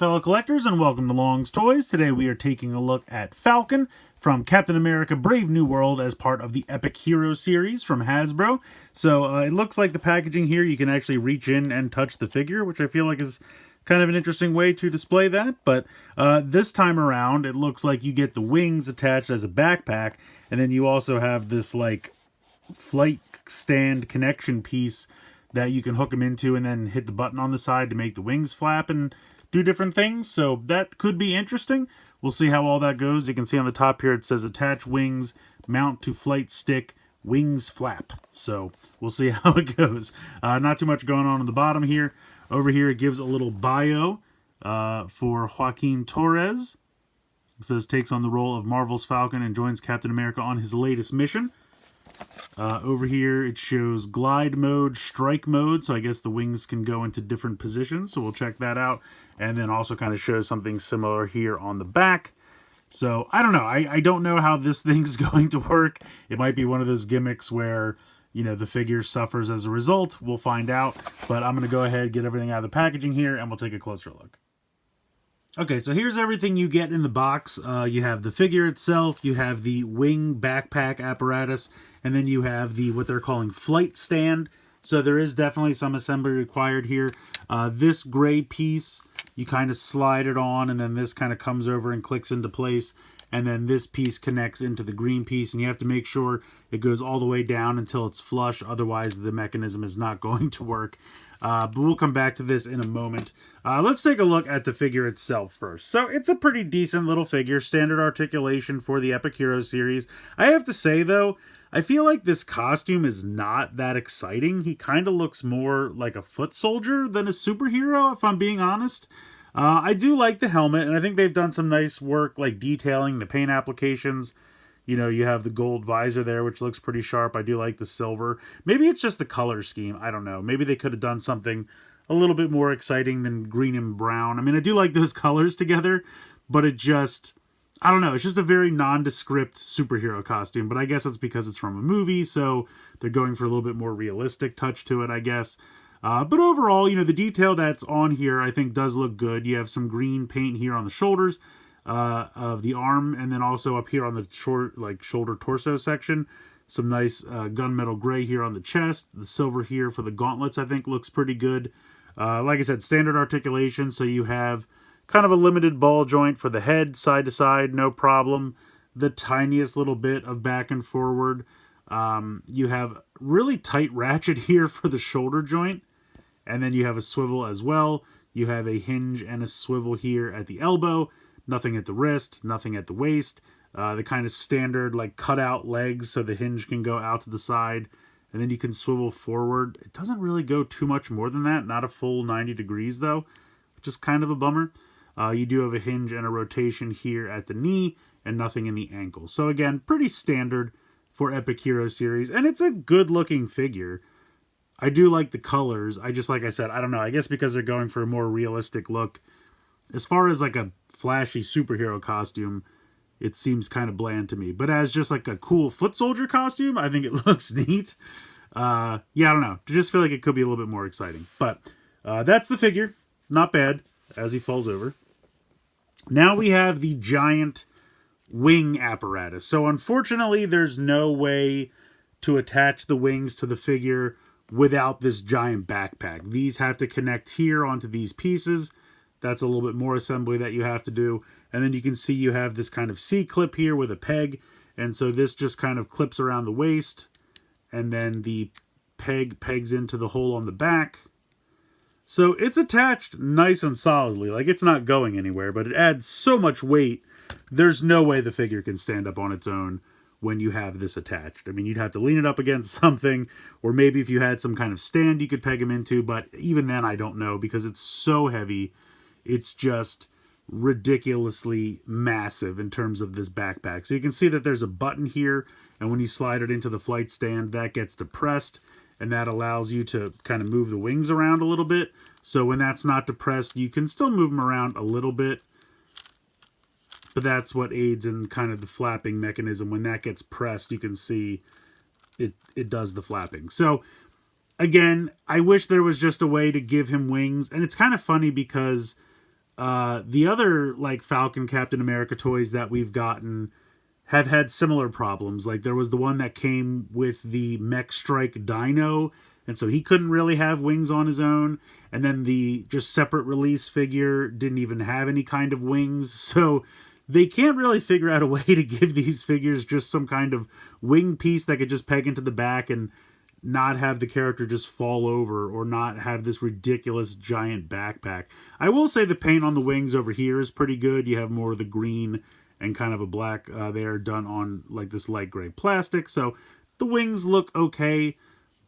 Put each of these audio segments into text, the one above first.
fellow collectors, and welcome to Long's Toys. Today we are taking a look at Falcon from Captain America Brave New World as part of the Epic Hero series from Hasbro. So it looks like the packaging here, you can actually reach in and touch the figure, which I feel like is kind of an interesting way to display that. But this time around, it looks like you get the wings attached as a backpack, and then you also have this like flight stand connection piece that you can hook them into and then hit the button on the side to make the wings flap and do different things. So that could be interesting. We'll see how all that goes. You can see on the top here it says attach wings, mount to flight stick, wings flap. So we'll see how it goes. Not too much going on the bottom here. Over here it gives a little bio for Joaquin Torres. It says takes on the role of Marvel's Falcon and joins Captain America on his latest mission. Over here it shows glide mode, strike mode, so I guess the wings can go into different positions, so we'll check that out. And then also kind of shows something similar here on the back. So I don't know, I don't know how this thing's going to work. It might be one of those gimmicks where, you know, the figure suffers as a result. We'll find out, but I'm going to go ahead and get everything out of the packaging here and we'll take a closer look. Okay, so here's everything you get in the box. You have the figure itself, you have the wing backpack apparatus, and then you have the what they're calling flight stand. So there is definitely some assembly required here. This gray piece, you kind of slide it on, and then this kind of comes over and clicks into place. And then this piece connects into the green piece, and you have to make sure it goes all the way down until it's flush. Otherwise, the mechanism is not going to work. But we'll come back to this in a moment. Let's take a look at the figure itself first. So it's a pretty decent little figure, standard articulation for the Epic Hero series. I have to say, though, I feel like this costume is not that exciting. He kind of looks more like a foot soldier than a superhero, if I'm being honest. I do like the helmet, and I think they've done some nice work like detailing the paint applications. You know, you have the gold visor there, which looks pretty sharp. I do like the silver. Maybe it's just the color scheme. I don't know. Maybe they could have done something a little bit more exciting than green and brown. I mean, I do like those colors together, but it just, I don't know. It's just a very nondescript superhero costume, but I guess it's because it's from a movie, so they're going for a little bit more realistic touch to it, I guess. But overall, you know, the detail that's on here, I think, does look good. You have some green paint here on the shoulders of the arm, and then also up here on the short, like, shoulder torso section. Some nice gunmetal gray here on the chest. The silver here for the gauntlets, I think, looks pretty good. Like I said, standard articulation, so you have kind of a limited ball joint for the head, side to side, no problem. The tiniest little bit of back and forward. You have really tight ratchet here for the shoulder joint. And then you have a swivel as well. You have a hinge and a swivel here at the elbow. Nothing at the wrist, nothing at the waist. The kind of standard like cutout legs so the hinge can go out to the side. And then you can swivel forward. It doesn't really go too much more than that. Not a full 90 degrees though, which is kind of a bummer. You do have a hinge and a rotation here at the knee and nothing in the ankle. So again, pretty standard for Epic Hero series. And it's a good looking figure. I do like the colors. I just, like I said, I don't know. I guess because they're going for a more realistic look. As far as like a flashy superhero costume, it seems kind of bland to me. But as just like a cool foot soldier costume, I think it looks neat. Yeah, I don't know. I just feel like it could be a little bit more exciting. But that's the figure. Not bad as he falls over. Now we have the giant wing apparatus. So unfortunately, there's no way to attach the wings to the figure without this giant backpack. These have to connect here onto these pieces. That's a little bit more assembly that you have to do. And then you can see you have this kind of C-clip here with a peg. And so this just kind of clips around the waist. And then the peg pegs into the hole on the back. So it's attached nice and solidly. Like, it's not going anywhere, but it adds so much weight. There's no way the figure can stand up on its own when you have this attached. I mean, you'd have to lean it up against something, or maybe if you had some kind of stand you could peg him into, but even then I don't know, because it's so heavy. It's just ridiculously massive in terms of this backpack. So you can see that there's a button here, and when you slide it into the flight stand, that gets depressed, and that allows you to kind of move the wings around a little bit. So when that's not depressed, you can still move them around a little bit. But that's what aids in kind of the flapping mechanism. When that gets pressed, you can see it does the flapping. So again, I wish there was just a way to give him wings. And it's kind of funny because The other like Falcon Captain America toys that we've gotten have had similar problems. Like there was the one that came with the Mech Strike Dino, and so he couldn't really have wings on his own. And then the just separate release figure didn't even have any kind of wings. So they can't really figure out a way to give these figures just some kind of wing piece that could just peg into the back and not have the character just fall over or not have this ridiculous giant backpack. I will say the paint on the wings over here is pretty good. You have more of the green and kind of a black there done on like this light gray plastic. So the wings look okay,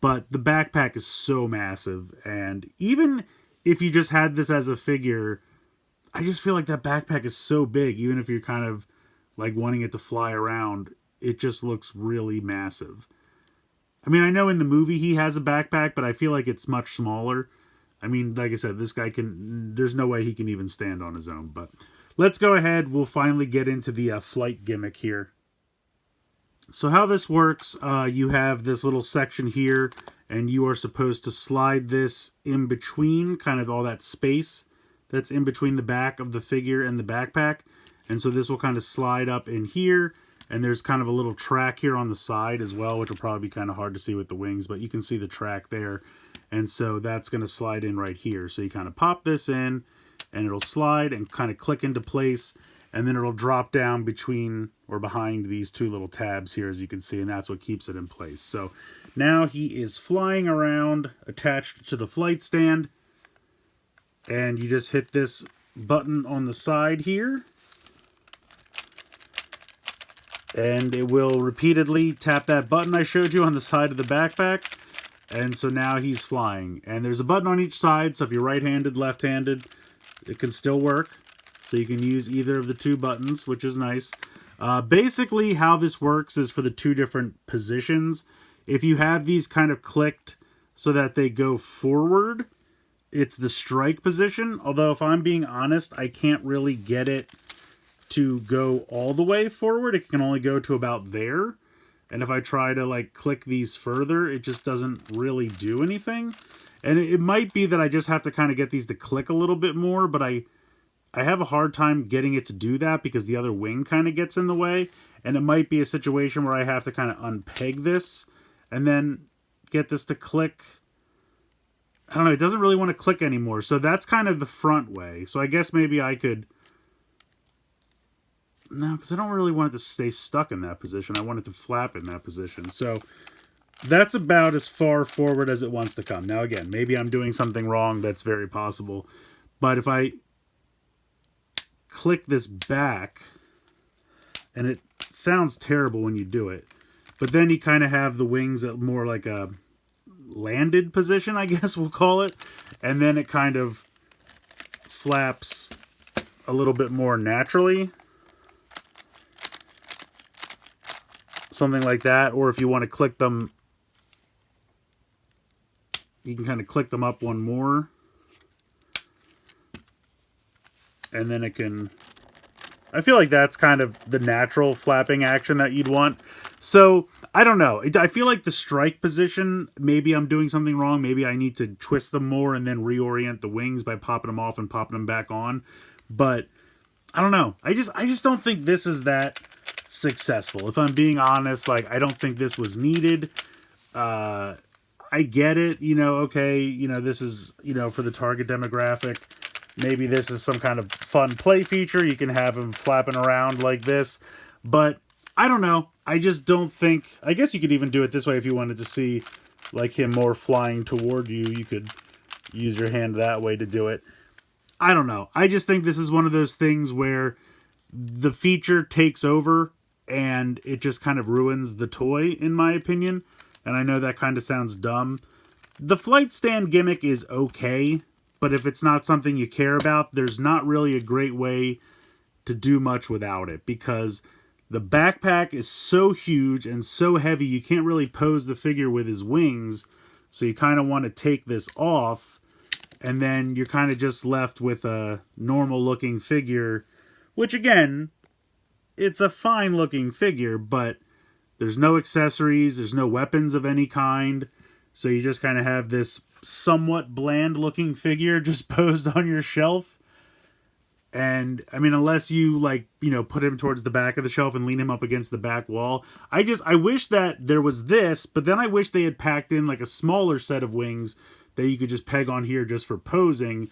but the backpack is so massive. And even if you just had this as a figure, I just feel like that backpack is so big. Even if you're kind of like wanting it to fly around, it just looks really massive. I mean, I know in the movie he has a backpack, but I feel like it's much smaller. I mean, like I said, this guy there's no way he can even stand on his own. But let's go ahead. We'll finally get into the flight gimmick here. So how this works, you have this little section here, and you are supposed to slide this in between, kind of all that space that's in between the back of the figure and the backpack. And so this will kind of slide up in here. And there's kind of a little track here on the side as well, which will probably be kind of hard to see with the wings, but you can see the track there. And so that's going to slide in right here. So you kind of pop this in, and it'll slide and kind of click into place, and then it'll drop down between or behind these two little tabs here, as you can see, and that's what keeps it in place. So now he is flying around attached to the flight stand, and you just hit this button on the side here, and it will repeatedly tap that button I showed you on the side of the backpack. And so now he's flying. And there's a button on each side, so if you're right-handed, left-handed, it can still work. So you can use either of the two buttons, which is nice. Basically, how this works is for the two different positions. If you have these kind of clicked so that they go forward, it's the strike position. Although, if I'm being honest, I can't really get it to go all the way forward. It can only go to about there. And if I try to like click these further, it just doesn't really do anything. And it might be that I just have to kind of get these to click a little bit more, but I have a hard time getting it to do that because the other wing kind of gets in the way. And it might be a situation where I have to kind of unpeg this and then get this to click. I don't know, it doesn't really want to click anymore. So that's kind of the front way. So I guess maybe I could... No, because I don't really want it to stay stuck in that position. I want it to flap in that position. So that's about as far forward as it wants to come. Now, again, maybe I'm doing something wrong. That's very possible. But if I click this back, and it sounds terrible when you do it, but then you kind of have the wings at more like a landed position, I guess we'll call it. And then it kind of flaps a little bit more naturally. Something like that. Or if you want to click them, you can kind of click them up one more. And then it can... I feel like that's kind of the natural flapping action that you'd want. So, I don't know. I feel like the strike position, maybe I'm doing something wrong. Maybe I need to twist them more and then reorient the wings by popping them off and popping them back on. But, I don't know. I just don't think this is that successful. If I'm being honest, like, I don't think this was needed. I get it, you know, okay, you know, this is, you know, for the target demographic. Maybe this is some kind of fun play feature. You can have him flapping around like this. But I don't know. I just don't think... I guess you could even do it this way if you wanted to see like him more flying toward you. You could use your hand that way to do it. I don't know. I just think this is one of those things where the feature takes over and it just kind of ruins the toy, in my opinion. And I know that kind of sounds dumb. The flight stand gimmick is okay, but if it's not something you care about, there's not really a great way to do much without it, because the backpack is so huge and so heavy, you can't really pose the figure with his wings, so you kind of want to take this off, and then you're kind of just left with a normal-looking figure, which, again, it's a fine-looking figure, but there's no accessories, there's no weapons of any kind, so you just kind of have this somewhat bland-looking figure just posed on your shelf. And I mean, unless you like, you know, put him towards the back of the shelf and lean him up against the back wall. I wish that there was this, but then I wish they had packed in like a smaller set of wings that you could just peg on here just for posing.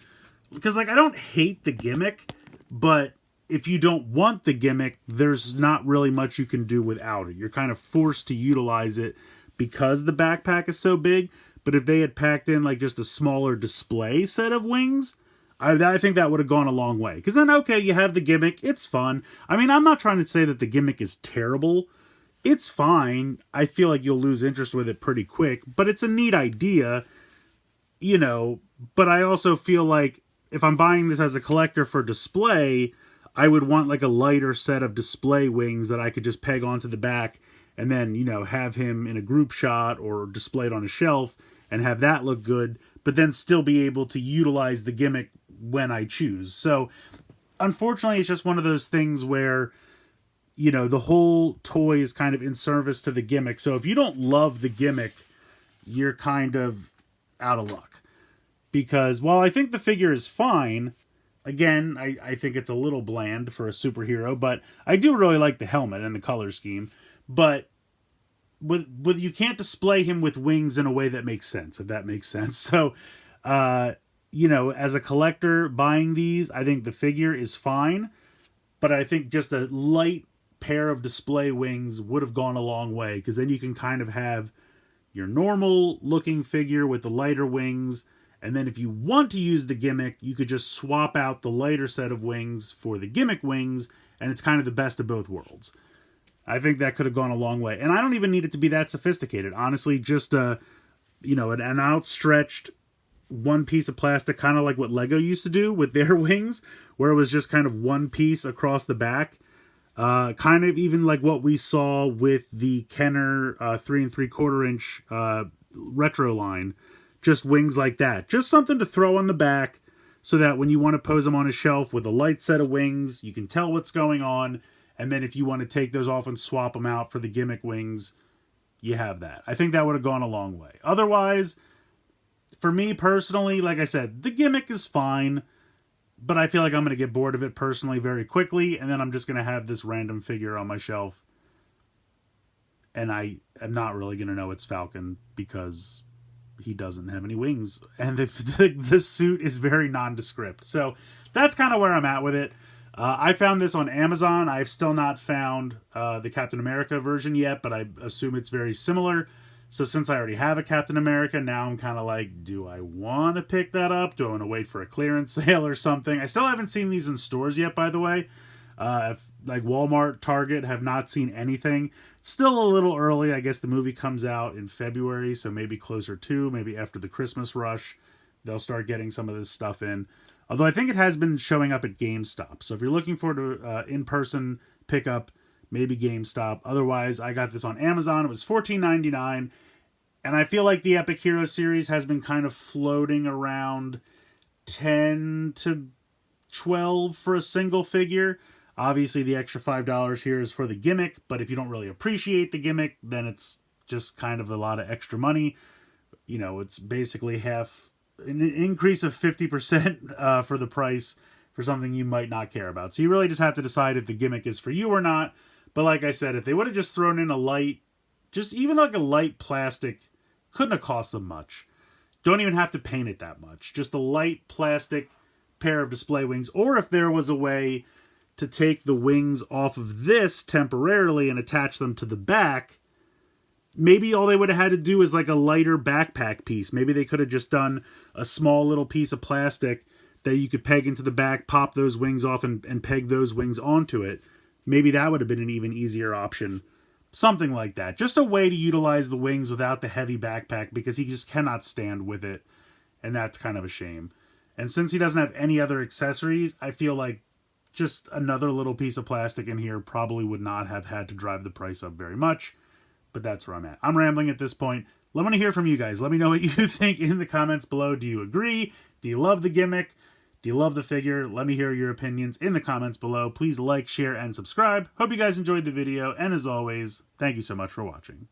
Because like, I don't hate the gimmick, but if you don't want the gimmick, there's not really much you can do without it. You're kind of forced to utilize it because the backpack is so big. But if they had packed in like just a smaller display set of wings, I think that would have gone a long way. Because then, okay, you have the gimmick. It's fun. I mean, I'm not trying to say that the gimmick is terrible. It's fine. I feel like you'll lose interest with it pretty quick. But it's a neat idea, you know. But I also feel like if I'm buying this as a collector for display, I would want like a lighter set of display wings that I could just peg onto the back and then, you know, have him in a group shot or displayed on a shelf and have that look good, but then still be able to utilize the gimmick when I choose. So unfortunately, it's just one of those things where, you know, the whole toy is kind of in service to the gimmick. So if you don't love the gimmick, you're kind of out of luck. Because while I think the figure is fine, again, I think it's a little bland for a superhero, but I do really like the helmet and the color scheme. But with you can't display him with wings in a way that makes sense, if that makes sense. So, you know, as a collector buying these, I think the figure is fine, but I think just a light pair of display wings would have gone a long way, because then you can kind of have your normal looking figure with the lighter wings, and then if you want to use the gimmick, you could just swap out the lighter set of wings for the gimmick wings, and it's kind of the best of both worlds. I think that could have gone a long way. And I don't even need it to be that sophisticated. Honestly, just you know, an outstretched one piece of plastic, kind of like what Lego used to do with their wings, where it was just kind of one piece across the back. Kind of even like what we saw with the Kenner 3 3/4 inch retro line. Just wings like that. Just something to throw on the back so that when you want to pose them on a shelf with a light set of wings, you can tell what's going on. And then if you want to take those off and swap them out for the gimmick wings, you have that. I think that would have gone a long way. Otherwise, for me personally, like I said, the gimmick is fine, but I feel like I'm going to get bored of it personally very quickly, and then I'm just going to have this random figure on my shelf, and I am not really going to know it's Falcon because he doesn't have any wings, and the suit is very nondescript. So that's kind of where I'm at with it. I found this on Amazon. I've still not found the Captain America version yet, but I assume it's very similar. So since I already have a Captain America, now I'm kind of like, do I want to pick that up? Do I want to wait for a clearance sale or something? I still haven't seen these in stores yet, by the way. Like Walmart, Target, have not seen anything. Still a little early. I guess the movie comes out in February, so maybe closer to, maybe after the Christmas rush, they'll start getting some of this stuff in. Although I think it has been showing up at GameStop. So if you're looking for an in-person pickup, maybe GameStop. Otherwise, I got this on Amazon. It was $14.99. And I feel like the Epic Hero series has been kind of floating around 10 to 12 for a single figure. Obviously, the extra $5 here is for the gimmick. But if you don't really appreciate the gimmick, then it's just kind of a lot of extra money. You know, it's basically an increase of 50% for the price for something you might not care about. So you really just have to decide if the gimmick is for you or not. But like I said, if they would have just thrown in a light, just even like a light plastic, couldn't have cost them much. Don't even have to paint it that much. Just a light plastic pair of display wings. Or if there was a way to take the wings off of this temporarily and attach them to the back, maybe all they would have had to do is like a lighter backpack piece. Maybe they could have just done a small little piece of plastic that you could peg into the back, pop those wings off, and peg those wings onto it. Maybe that would have been an even easier option. Something like that. Just a way to utilize the wings without the heavy backpack, because he just cannot stand with it. And that's kind of a shame. And since he doesn't have any other accessories, I feel like just another little piece of plastic in here probably would not have had to drive the price up very much. But that's where I'm at. I'm rambling at this point. I want to hear from you guys. Let me know what you think in the comments below. Do you agree? Do you love the gimmick? Do you love the figure? Let me hear your opinions in the comments below. Please like, share, and subscribe. Hope you guys enjoyed the video. And as always, thank you so much for watching.